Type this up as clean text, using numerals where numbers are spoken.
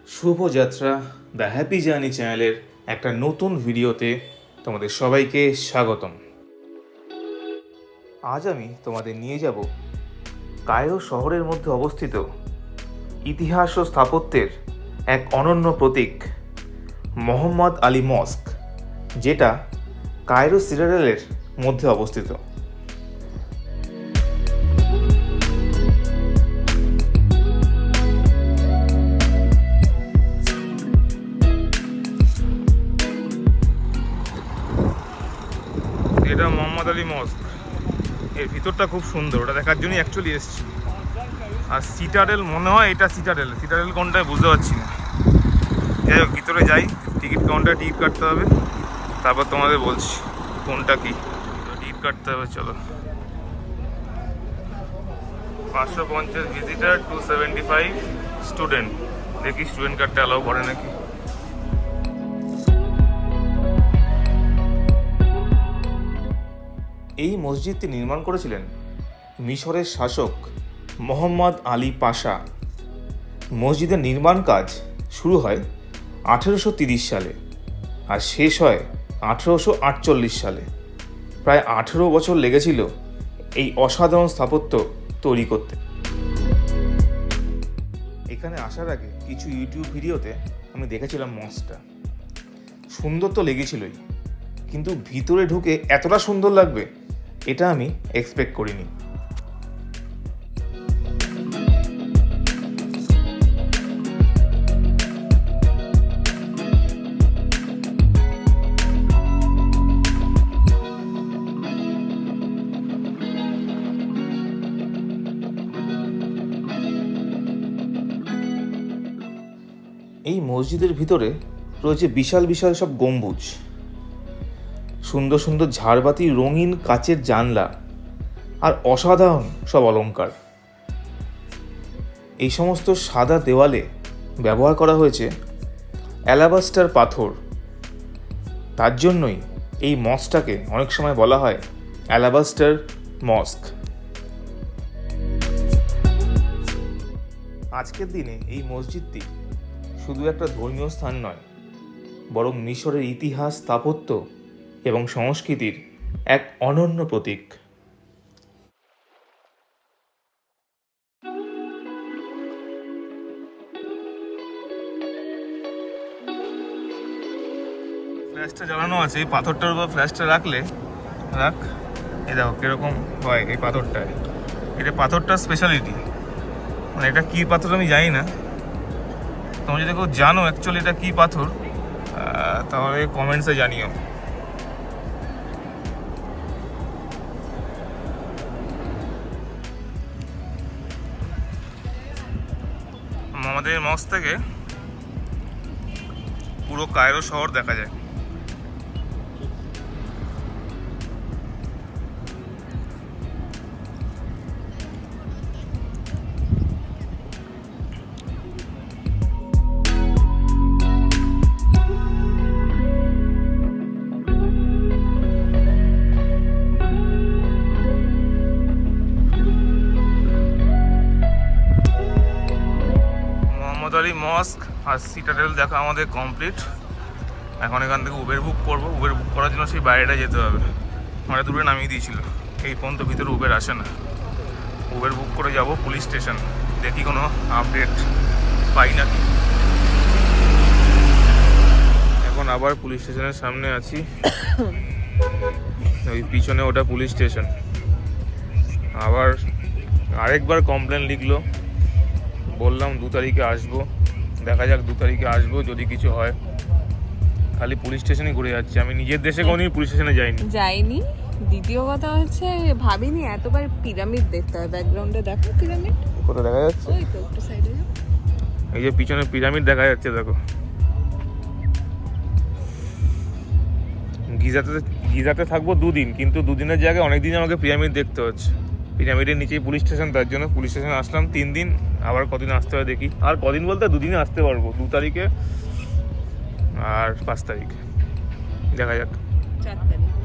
শুভযাত্রা the happy journey চ্যানেলের একটা নতুন ভিডিওতে তোমাদের সবাইকে স্বাগতম। আজ আমি তোমাদের নিয়ে যাব কায়রো শহরের মধ্যে অবস্থিত ইতিহাস ও স্থাপত্যের এক অনন্য প্রতীক মোহাম্মদ আলী মস্ক, যেটা কায়রো সিটাডেলের মধ্যে অবস্থিত। এটা মোহাম্মদ আলী মস্ক, এর ভিতরটা খুব সুন্দর, ওটা দেখার জন্যই অ্যাকচুয়ালি এসেছি। আর সিটাডেল মনে হয় এটা সিটাডেল কোনটায় বুঝতে পারছি না। যাই হোক, ভিতরে যাই, টিকিট কাউন্টারে টিকিট কাটতে হবে, তারপর তোমাদের বলছি কোনটা কি। টিকিট কাটতে হবে, চলো। 550 ভিজিটার, 275 স্টুডেন্ট। দেখি স্টুডেন্ট কার্ডটা অ্যালাউ করে নাকি। এই মসজিদটি নির্মাণ করেছিলেন মিশরের শাসক মোহাম্মদ আলী পাশা। মসজিদের নির্মাণ কাজ শুরু হয় 1830 সালে আর শেষ হয় 1848 সালে। প্রায় 18 বছর লেগেছিল এই অসাধারণ স্থাপত্য তৈরি করতে। এখানে আসার আগে কিছু ইউটিউব ভিডিওতে আমি দেখেছিলাম মসজিদটা। সুন্দর তো লেগেছিলই, কিন্তু ভিতরে ঢুকে এতটা সুন্দর লাগবে এটা আমি এক্সপেক্ট করিনি। এই মসজিদের ভিতরে রয়েছে বিশাল বিশাল সব গম্বুজ, সুন্দর সুন্দর ঝাড়বাতি, রঙিন কাচের জানলা আর অসাধারণ সব অলংকার। এই সমস্ত সাদা দেওয়ালে ব্যবহার করা হয়েছে অ্যালাবাস্টার পাথর। তার জন্যই এই মস্কটাকে অনেক সময় বলা হয় অ্যালাবাস্টার মস্ক। আজকের দিনে এই মসজিদটি শুধু একটা ধর্মীয় স্থান নয়, বরং মিশরের ইতিহাস, স্থাপত্য এবং সংস্কৃতির এক অনন্য প্রতীক। ফ্ল্যাশটা জ্বালানো আছে, এই পাথরটার উপর ফ্ল্যাশটা রাখলে এই দেখো কিরকম হয় এই পাথরটায়। এটা পাথরটার স্পেশালিটি, মানে এটা কী পাথর আমি জানি না। তোমরা যদি কেউ জানো অ্যাকচুয়ালি এটা কী পাথর, তাহলে কমেন্টসে জানিও। আমাদের মস্ক থেকে পুরো কায়রো শহর দেখা যায়। মোহাম্মদ আলী মস্ক আর সিটাডেল দেখা আমাদের কমপ্লিট। এখন এখান থেকে উবের বুক করবো। উবের বুক করার জন্য সেই বাইরেটা যেতে হবে, মানে দূরে নামিয়ে দিয়েছিল। এই পর্যন্ত ভিতরে উবের আসে না। উবের বুক করে যাব পুলিশ স্টেশন, দেখি কোনো আপডেট পাই নাকি। এখন আবার পুলিশ স্টেশনের সামনে আছি, ওই পিছনে ওটা পুলিশ স্টেশন। আবার আরেকবার কমপ্লেন লিখলো, বললাম 2 তারিখে আসবো, দেখা যাক 2 তারিখে আসবো যদি কিছু হয়। খালি পুলিশ স্টেশনে ঘুরে যাচ্ছে, আমি নিজের দেশে কোনোদিন পুলিশ স্টেশনে যাইনি। দ্বিতীয় কথা হচ্ছে ভাবিনি এতবার পিরামিড দেখতে হয়। ব্যাকগ্রাউন্ডে দেখো পিরামিড কোথায় দেখা যাচ্ছে, ওই তো একটু সাইডে যাও, এই যে পিছনে পিরামিড দেখা যাচ্ছে দেখো। গিজাতে থাকবো 2 দিন, কিন্তু 2 দিনের জায়গায় অনেক দিন আমাকে পিরামিড দেখতে হচ্ছে। পিরামিডের নিচেই পুলিশ স্টেশন, তার জন্য পুলিশ স্টেশনে আসলাম 3 দিন। আবার কদিন আসতে হয় দেখি। আর কদিন বলতে 2 দিনে আসতে পারবো, 2 তারিখে আর 5 তারিখে, দেখা যাক। 4 তারিখ।